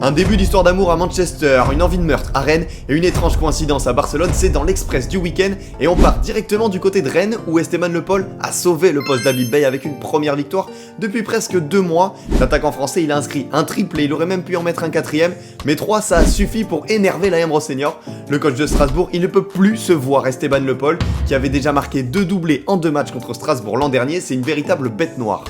Un début d'histoire d'amour à Manchester, une envie de meurtre à Rennes et une étrange coïncidence à Barcelone, c'est dans l'Express du week-end et on part directement du côté de Rennes où Esteban Le Pol a sauvé le poste d'Habib Beye avec une première victoire depuis presque 2 mois. L'attaquant français il a inscrit un triplé, il aurait même pu en mettre un quatrième, mais 3 ça a suffi pour énerver l'AM Rosseignor. Le coach de Strasbourg il ne peut plus se voir Esteban Le Pol qui avait déjà marqué 2 doublés en 2 matchs contre Strasbourg l'an dernier, c'est une véritable bête noire.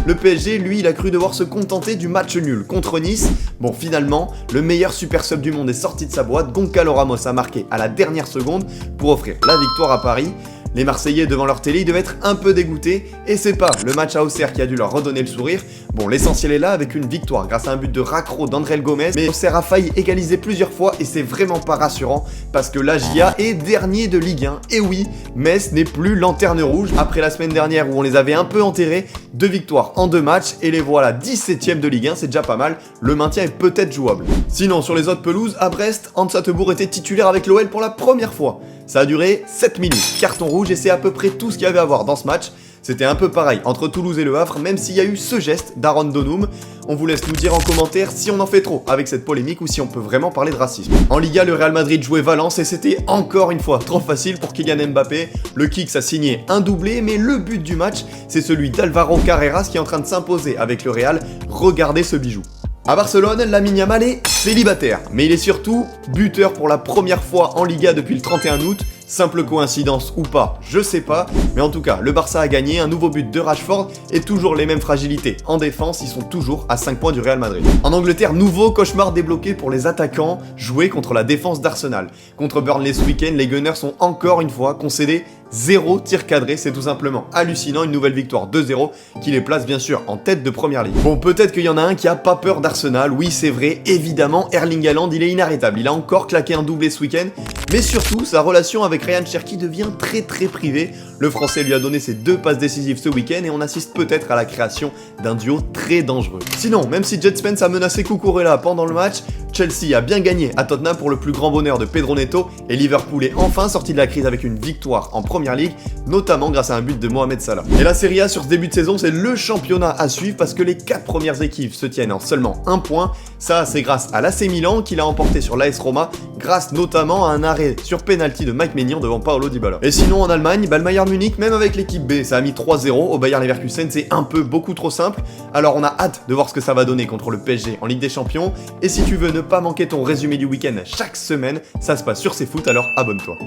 Le PSG, lui, il a cru devoir se contenter du match nul contre Nice. Bon, finalement, le meilleur super sub du monde est sorti de sa boîte. Goncalo Ramos a marqué à la dernière seconde pour offrir la victoire à Paris. Les Marseillais devant leur télé, ils devaient être un peu dégoûtés et c'est pas le match à Auxerre qui a dû leur redonner le sourire. Bon, l'essentiel est là avec une victoire grâce à un but de raccro d'André Gomez, mais Auxerre a failli égaliser plusieurs fois et c'est vraiment pas rassurant parce que l'AJA est dernier de Ligue 1. Et oui, Metz n'est plus lanterne rouge après la semaine dernière où on les avait un peu enterrés. 2 victoires en 2 matchs et les voilà 17ème de Ligue 1, c'est déjà pas mal, le maintien est peut-être jouable. Sinon, sur les autres pelouses, à Brest, Hans Hatteboer était titulaire avec l'OL pour la première fois. Ça a duré 7 minutes, carton rouge et c'est à peu près tout ce qu'il y avait à voir dans ce match. C'était un peu pareil entre Toulouse et Le Havre, même s'il y a eu ce geste d'Aaron Donum. On vous laisse nous dire en commentaire si on en fait trop avec cette polémique ou si on peut vraiment parler de racisme. En Liga, le Real Madrid jouait Valence et c'était encore une fois trop facile pour Kylian Mbappé. Le Kicks a signé un doublé, mais le but du match, c'est celui d'Alvaro Carreras qui est en train de s'imposer avec le Real. Regardez ce bijou. À Barcelone, Lamine Yamal est célibataire, mais il est surtout buteur pour la première fois en Liga depuis le 31 août. Simple coïncidence ou pas, je sais pas, mais en tout cas, le Barça a gagné, un nouveau but de Rashford et toujours les mêmes fragilités. En défense, ils sont toujours à 5 points du Real Madrid. En Angleterre, nouveau cauchemar débloqué pour les attaquants, jouer contre la défense d'Arsenal. Contre Burnley ce week-end, les Gunners ont encore une fois concédé 0 tir cadré, c'est tout simplement hallucinant, une nouvelle victoire 2-0 qui les place bien sûr en tête de première ligue. Bon, peut-être qu'il y en a un qui a pas peur d'Arsenal, oui c'est vrai, évidemment, Erling Haaland il est inarrêtable, il a encore claqué un doublé ce week-end, mais surtout sa relation avec Ryan Cherki devient très privée. Le français lui a donné ses 2 passes décisives ce week-end et on assiste peut-être à la création d'un duo très dangereux. Sinon, même si Jet Spence a menacé Cucurella pendant le match, Chelsea a bien gagné à Tottenham pour le plus grand bonheur de Pedro Neto et Liverpool est enfin sorti de la crise avec une victoire en Première Ligue, notamment grâce à un but de Mohamed Salah. Et la Serie A sur ce début de saison, c'est le championnat à suivre parce que les 4 premières équipes se tiennent en seulement 1 point. Ça, c'est grâce à l'AC Milan qui l'a emporté sur l'AS Roma, grâce notamment à un arrêt sur penalty de Mike Maignan devant Paolo Dybala. Et sinon en Allemagne, le Bayern Munich, même avec l'équipe B, ça a mis 3-0 au Bayer Leverkusen, c'est un peu beaucoup trop simple. Alors on a hâte de voir ce que ça va donner contre le PSG en Ligue des Champions. Et si tu veux ne pas manquer ton résumé du week-end chaque semaine, ça se passe sur CFoot, alors abonne-toi.